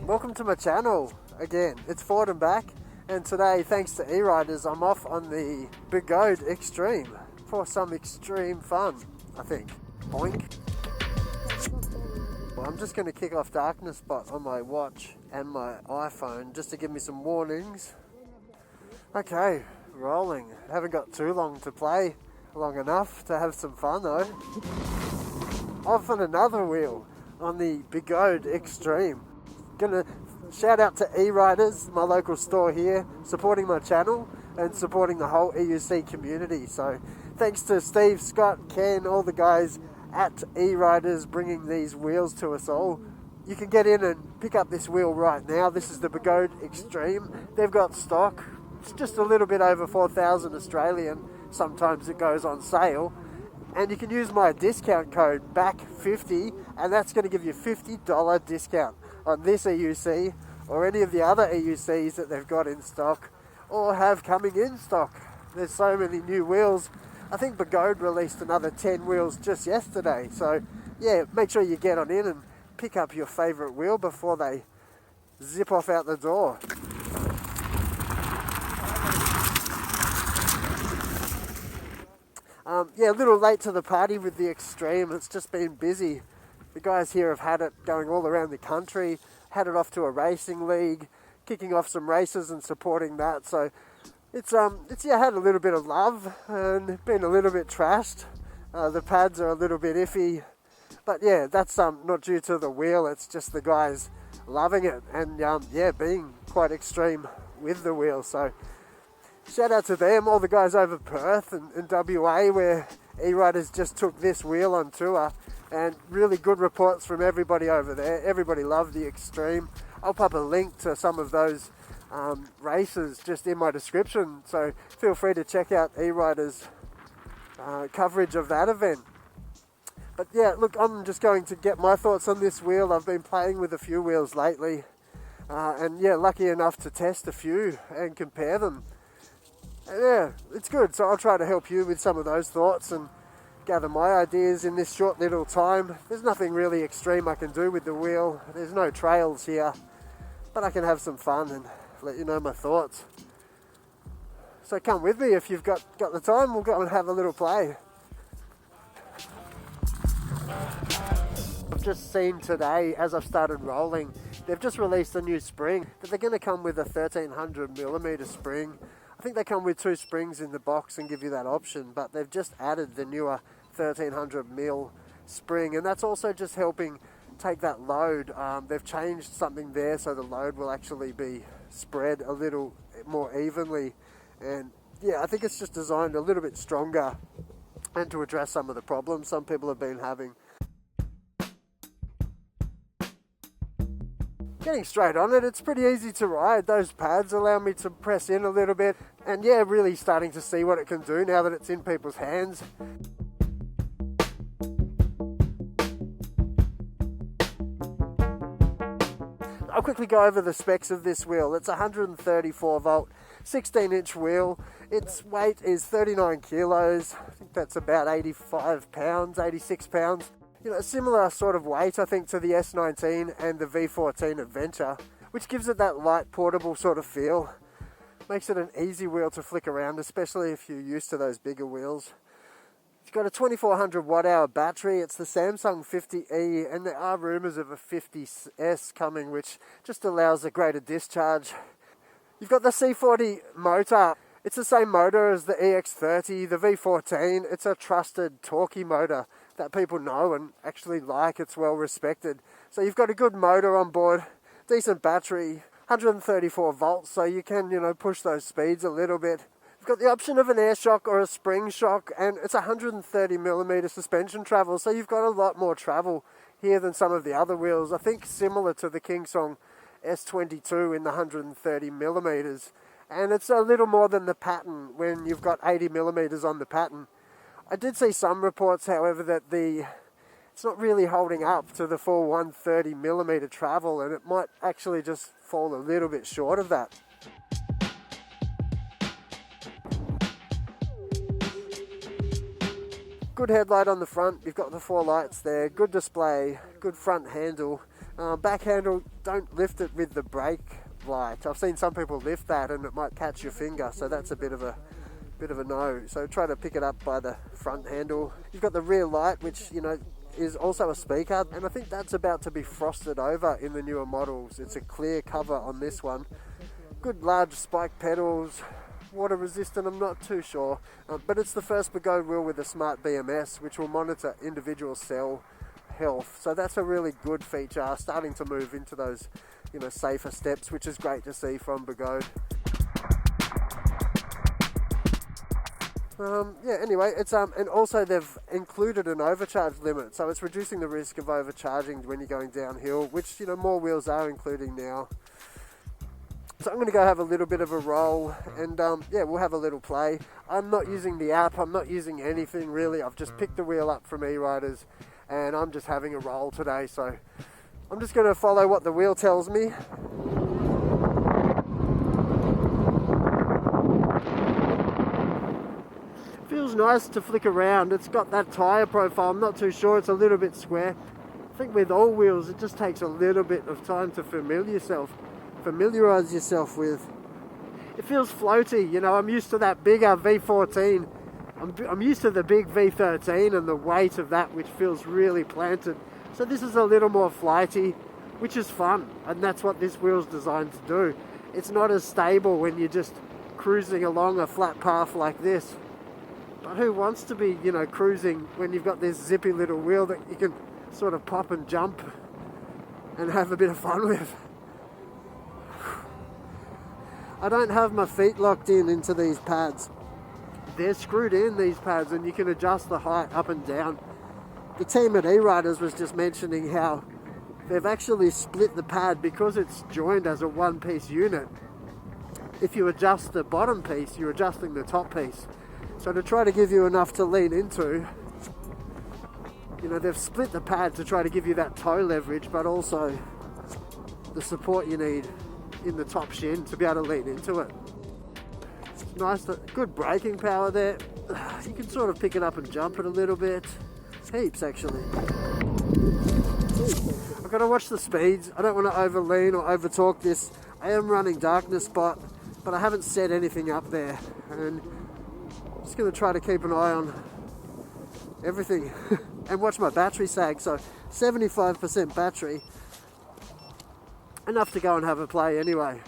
Welcome to my channel again. It's Ford and back, and today, thanks to E-RIDERZ, I'm off on the BEGODE Extreme for some extreme fun, I think. Boink. Well, I'm just going to kick off darkness spot on my watch and my iPhone just to give me some warnings. Okay, rolling. Haven't got too long to play, long enough to have some fun though. Off on another wheel on the BEGODE Extreme. Gonna shout out to E-RIDERZ, my local store here, supporting my channel and supporting the whole EUC community. So thanks to Steve, Scott, Ken, all the guys at E-RIDERZ bringing these wheels to us all. You can get in and pick up this wheel right now. This is the BEGODE Extreme. They've got stock. It's just a little bit over 4,000 Australian. Sometimes it goes on sale. And you can use my discount code BACK50, and that's going to give you a $50 discount on this EUC or any of the other EUCs that they've got in stock or have coming in stock. There's so many new wheels. I think BEGODE released another 10 wheels just yesterday. So yeah, make sure you get on in and pick up your favourite wheel before they zip off out the door. Yeah, a little late to the party with the Extreme. It's just been busy. The guys here have had it going all around the country, had it off to a racing league, kicking off some races and supporting that. So it's yeah, had a little bit of love and been a little bit trashed. The pads are a little bit iffy, but yeah, that's not due to the wheel. It's just the guys loving it and yeah, being quite extreme with the wheel. So shout out to them, all the guys over Perth and WA, where E-RIDERZ just took this wheel on tour, and really good reports from everybody over there. Everybody loved the Extreme. I'll pop a link to some of those races just in my description, so feel free to check out E-RIDERZ coverage of that event. But yeah, look, I'm just going to get my thoughts on this wheel. I've been playing with a few wheels lately, and yeah, lucky enough to test a few and compare them. Yeah, it's good. So I'll try to help you with some of those thoughts and gather my ideas in this short little time. There's nothing really extreme I can do with the wheel. There's no trails here, but I can have some fun and let you know my thoughts. So come with me if you've got the time. We'll go and have a little play. I've just seen today, as I've started rolling, they've just released a new spring, but they're going to come with a 1300mm spring. I think they come with 2 springs in the box and give you that option, but they've just added the newer 1300mm spring, and that's also just helping take that load. They've changed something there so the load will actually be spread a little more evenly, and yeah, I think it's just designed a little bit stronger and to address some of the problems some people have been having. Getting straight on it, it's pretty easy to ride. Those pads allow me to press in a little bit, and yeah, really starting to see what it can do now that it's in people's hands. I'll quickly go over the specs of this wheel. It's a 134 volt, 16-inch wheel. Its weight is 39 kilos. I think that's about 85 pounds, 86 pounds. You know, a similar sort of weight, I think, to the S19 and the V14 Adventure, which gives it that light, portable sort of feel. Makes it an easy wheel to flick around, especially if you're used to those bigger wheels. It's got a 2400 watt-hour battery. It's the Samsung 50E, and there are rumours of a 50S coming, which just allows a greater discharge. You've got the C40 motor. It's the same motor as the EX30, the V14. It's a trusted, torquey motor that people know and actually like. It's well respected. So you've got a good motor on board, decent battery, 134 volts, so you can, push those speeds a little bit. You've got the option of an air shock or a spring shock, and it's 130mm suspension travel, so you've got a lot more travel here than some of the other wheels. I think similar to the King Song S22 in the 130mm, and it's a little more than the Patton when you've got 80mm on the Patton. I did see some reports, however, that it's not really holding up to the full 130mm travel, and it might actually just fall a little bit short of that. Good headlight on the front, you've got the 4 lights there, good display, good front handle. Back handle, don't lift it with the brake light. I've seen some people lift that and it might catch your finger, so that's a bit of a no. So try to pick it up by the front handle. You've got the rear light, which, you know, is also a speaker, and I think that's about to be frosted over in the newer models. It's a clear cover on this one. Good large spike pedals. Water resistant, I'm not too sure, but it's the first BEGODE wheel with a smart BMS, which will monitor individual cell health. So that's a really good feature, starting to move into those, you know, safer steps, which is great to see from BEGODE. Yeah, anyway, it's and also they've included an overcharge limit, so it's reducing the risk of overcharging when you're going downhill, which, you know, more wheels are including now. So I'm going to go have a little bit of a roll, and yeah, we'll have a little play. I'm not using the app, I'm not using anything really. I've just picked the wheel up from E-RIDERZ, and I'm just having a roll today. So I'm just going to follow what the wheel tells me. Feels nice to flick around. It's got that tyre profile. I'm not too sure, it's a little bit square. I think with all wheels it just takes a little bit of time to familiarise yourself with. It feels floaty, you know. I'm used to that bigger V14. I'm used to the big V13 and the weight of that, which feels really planted. So this is a little more flighty, which is fun, and that's what this wheel's designed to do. It's not as stable when you're just cruising along a flat path like this. But who wants to be, you know, cruising when you've got this zippy little wheel that you can sort of pop and jump and have a bit of fun with? I don't have my feet locked into these pads. They're screwed in, these pads, and you can adjust the height up and down. The team at E-RIDERZ was just mentioning how they've actually split the pad because it's joined as a one-piece unit. If you adjust the bottom piece, you're adjusting the top piece. So to try to give you enough to lean into, you know, they've split the pad to try to give you that toe leverage, but also the support you need in the top shin to be able to lean into it. It's nice, good braking power there. You can sort of pick it up and jump it a little bit. Heaps actually. I've got to watch the speeds. I don't want to overlean or over torque this. I am running darkness spot, but I haven't set anything up there, and I'm just going to try to keep an eye on everything and watch my battery sag. So 75% battery. Enough to go and have a play anyway.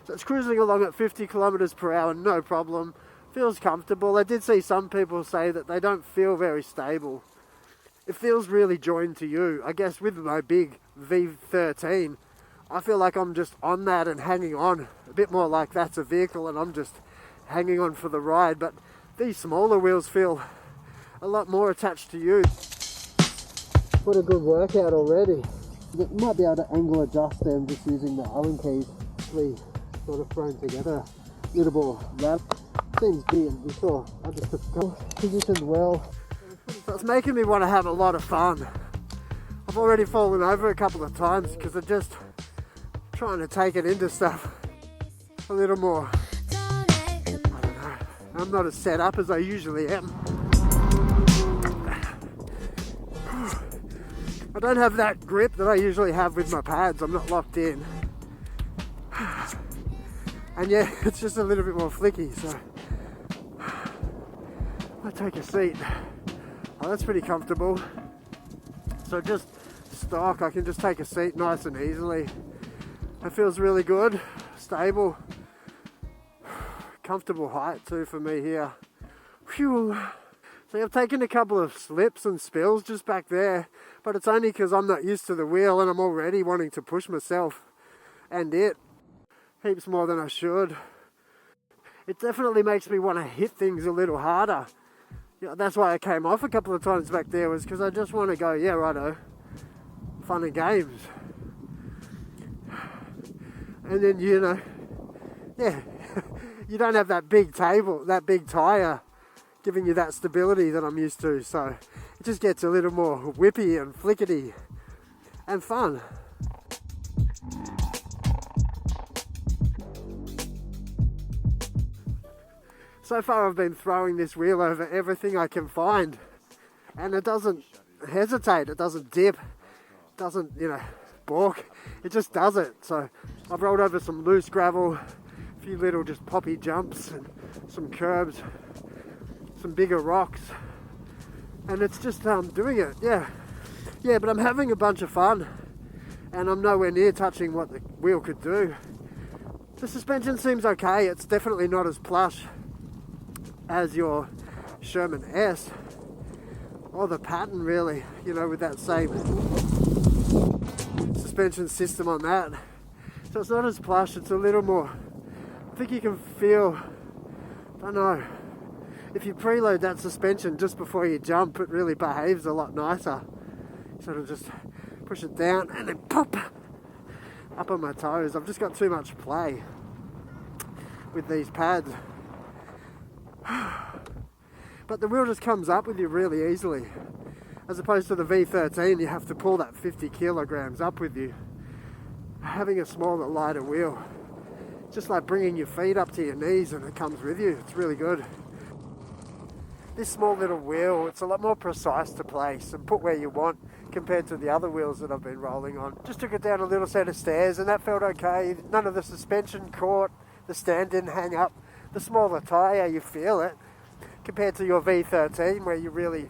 So it's cruising along at 50 kilometers per hour, no problem. Feels comfortable. I did see some people say that they don't feel very stable. It feels really joined to you. I guess with my big V13, I feel like I'm just on that and hanging on. A bit more like that's a vehicle and I'm just hanging on for the ride. But these smaller wheels feel a lot more attached to you. What a good workout already. You might be able to angle adjust them just using the Allen keys, sort of thrown together. Little more lap. Seems good. You saw I just positioned well. So it's making me want to have a lot of fun. I've already fallen over a couple of times because I'm just trying to take it into stuff a little more. I don't know. I'm not as set up as I usually am. I don't have that grip that I usually have with my pads. I'm not locked in. And yeah, it's just a little bit more flicky, so I'll take a seat. Oh, that's pretty comfortable. So just stock, I can just take a seat nice and easily. It feels really good, stable, comfortable height too for me here. Phew. So I've taken a couple of slips and spills just back there, but it's only because I'm not used to the wheel and I'm already wanting to push myself and it heaps more than I should. It definitely makes me want to hit things a little harder. Yeah, that's why I came off a couple of times back there, was because I just want to go, yeah, righto, fun and games. And then, you know, yeah, you don't have that big table, that big tyre giving you that stability that I'm used to. So it just gets a little more whippy and flickety and fun. So far I've been throwing this wheel over everything I can find, and it doesn't hesitate, it doesn't dip, it doesn't, you know, balk, it just does it. So I've rolled over some loose gravel, a few little just poppy jumps and some curbs, some bigger rocks, and it's just doing it. Yeah, but I'm having a bunch of fun, and I'm nowhere near touching what the wheel could do. The suspension seems okay. It's definitely not as plush as your Sherman S or the Patton, really, you know, with that same suspension system on that. So it's not as plush, it's a little more, I think you can feel, I don't know, if you preload that suspension just before you jump, it really behaves a lot nicer. Sort of just push it down and then pop up on my toes. I've just got too much play with these pads. But the wheel just comes up with you really easily. As opposed to the V13, you have to pull that 50 kilograms up with you. Having a smaller, lighter wheel, just like bringing your feet up to your knees and it comes with you. It's really good. This small little wheel, it's a lot more precise to place and put where you want compared to the other wheels that I've been rolling on. Just took it down a little set of stairs and that felt okay. None of the suspension caught, the stand didn't hang up. The smaller tyre, you feel it, compared to your V13 where you really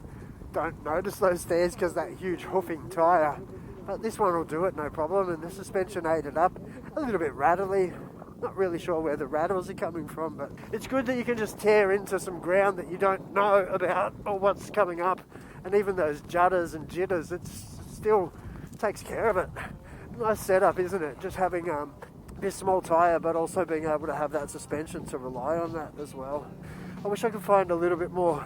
don't notice those stairs because that huge hoofing tyre. But this one will do it, no problem, and the suspension ate it up. A little bit rattly. Not really sure where the rattles are coming from, but it's good that you can just tear into some ground that you don't know about or what's coming up. And even those judders and jitters, it still takes care of it. Nice setup, isn't it? Just having this small tyre, but also being able to have that suspension to rely on that as well. I wish I could find a little bit more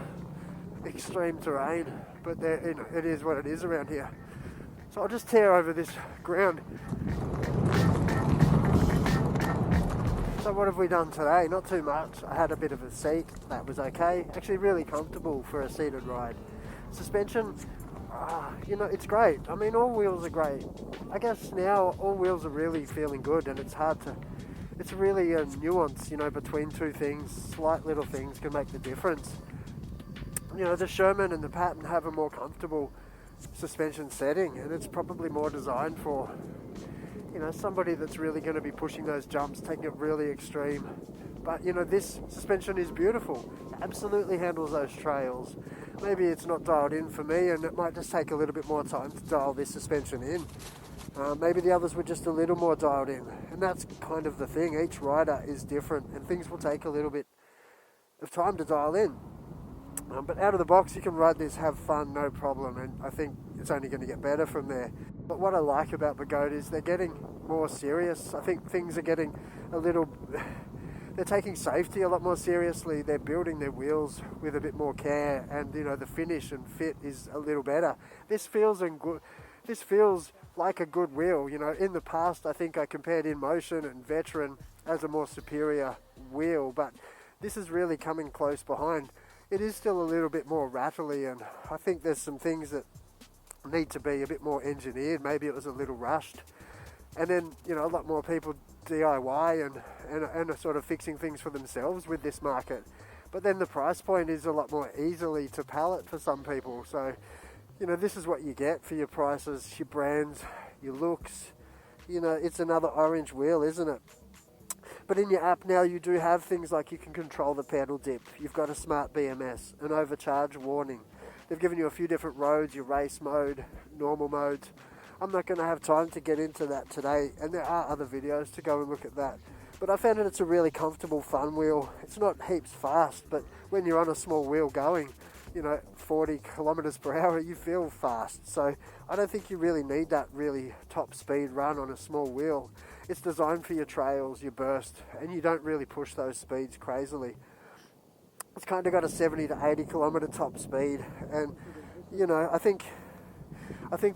extreme terrain, but there, you know, it is what it is around here. So I'll just tear over this ground. So what have we done today? Not too much. I had a bit of a seat, that was okay. Actually really comfortable for a seated ride. Suspension, you know, it's great. I mean, all wheels are great. I guess now all wheels are really feeling good, and it's hard to, it's really a nuance, you know, between two things. Slight little things can make the difference. You know, the Sherman and the Patton have a more comfortable suspension setting, and it's probably more designed for, you know, somebody that's really going to be pushing those jumps, taking it really extreme. But, you know, this suspension is beautiful. Absolutely handles those trails. Maybe it's not dialed in for me, and it might just take a little bit more time to dial this suspension in. Maybe the others were just a little more dialed in, and that's kind of the thing. Each rider is different, and things will take a little bit of time to dial in. But out of the box, you can ride this, have fun, no problem, and I think it's only going to get better from there. But what I like about BEGODE is they're getting more serious. I think things are getting a little... They're taking safety a lot more seriously. They're building their wheels with a bit more care, and, you know, the finish and fit is a little better. This feels like a good wheel. You know, in the past, I think I compared InMotion and Veteran as a more superior wheel, but this is really coming close behind. It is still a little bit more rattly, and I think there's some things that need to be a bit more engineered. Maybe it was a little rushed. And then, you know, a lot more people DIY and are sort of fixing things for themselves with this market. But then the price point is a lot more easily to pallet for some people. So, you know, this is what you get for your prices, your brands, your looks. You know, it's another orange wheel, isn't it? But in your app now, you do have things like you can control the pedal dip. You've got a smart BMS, an overcharge warning. They've given you a few different roads, your race mode, normal modes. I'm not going to have time to get into that today, and there are other videos to go and look at that. But I found that it's a really comfortable, fun wheel. It's not heaps fast, but when you're on a small wheel going, you know, 40 kilometers per hour, you feel fast. So I don't think you really need that really top speed run on a small wheel. It's designed for your trails, your burst, and you don't really push those speeds crazily. It's kind of got a 70 to 80 kilometer top speed, and, you know, I think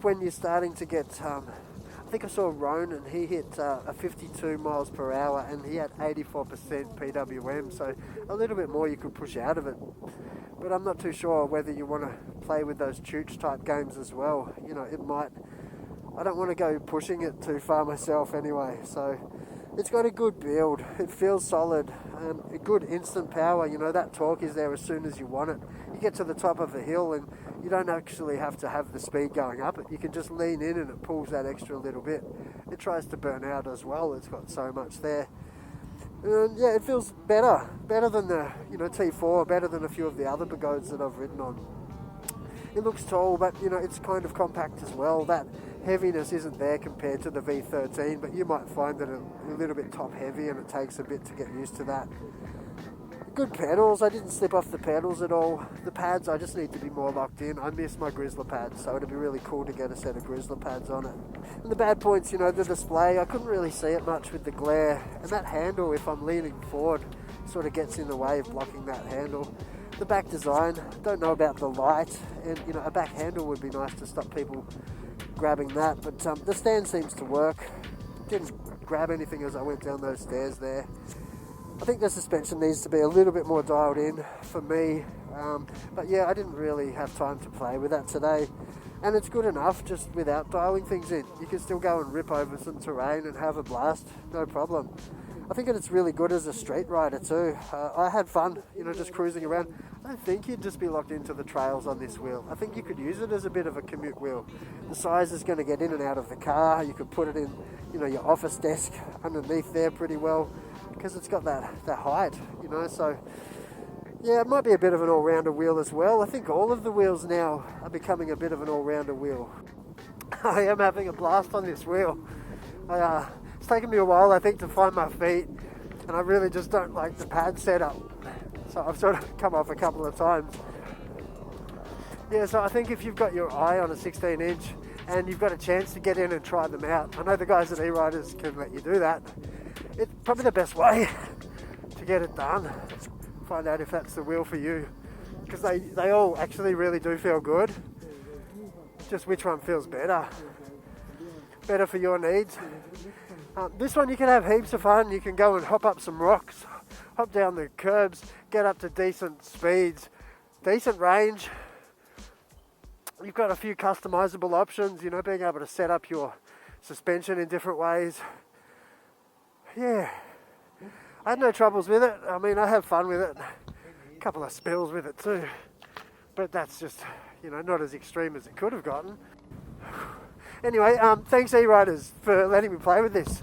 when you're starting to get, I think I saw Roan and he hit a 52 miles per hour and he had 84% PWM, so a little bit more you could push out of it. But I'm not too sure whether you want to play with those chooch type games as well. You know, it might, I don't want to go pushing it too far myself anyway, so it's got a good build, it feels solid, a good instant power, you know, that torque is there as soon as you want it. You get to the top of the hill and you don't actually have to have the speed going up it, you can just lean in and it pulls that extra little bit. It tries to burn out as well, it's got so much there. And yeah, it feels better than the, you know, T4, better than a few of the other BEGODEs that I've ridden on. It looks tall, but you know, it's kind of compact as well. That heaviness isn't there compared to the V13, but you might find that a little bit top heavy and it takes a bit to get used to that. Good pedals, I didn't slip off the pedals at all. The pads, I just need to be more locked in. I miss my GRIZZLA pads, so it'd be really cool to get a set of GRIZZLA pads on it. And the bad points, you know, the display, I couldn't really see it much with the glare. And that handle, if I'm leaning forward, sort of gets in the way of blocking that handle. The back design, don't know about the light, and you know, a back handle would be nice to stop people grabbing that, but the stand seems to work. Didn't grab anything as I went down those stairs there. I think the suspension needs to be a little bit more dialed in for me, but yeah, I didn't really have time to play with that today, and it's good enough just without dialing things in. You can still go and rip over some terrain and have a blast, no problem. I think it's really good as a street rider too. I had fun, you know, just cruising around. I don't think you'd just be locked into the trails on this wheel. I think you could use it as a bit of a commute wheel. The size is going to get in and out of the car. You could put it in, you know, your office desk underneath there pretty well because it's got that height, you know. So yeah, it might be a bit of an all-rounder wheel as well. I think all of the wheels now are becoming a bit of an all-rounder wheel. I am having a blast on this wheel. It's taken me a while, I think, to find my feet, and I really just don't like the pad setup, so I've sort of come off a couple of times. Yeah, so I think if you've got your eye on a 16-inch and you've got a chance to get in and try them out, I know the guys at E-RIDERZ can let you do that. It's probably the best way to get it done. Find out if that's the wheel for you, because they all actually really do feel good. Just which one feels better for your needs. This one you can have heaps of fun. You can go and hop up some rocks, hop down the curbs, get up to decent speeds, decent range. You've got a few customizable options, you know, being able to set up your suspension in different ways. Yeah, I had no troubles with it. I mean, I have fun with it. A couple of spills with it too, but that's just, you know, not as extreme as it could have gotten. Anyway, thanks E-RIDERZ for letting me play with this.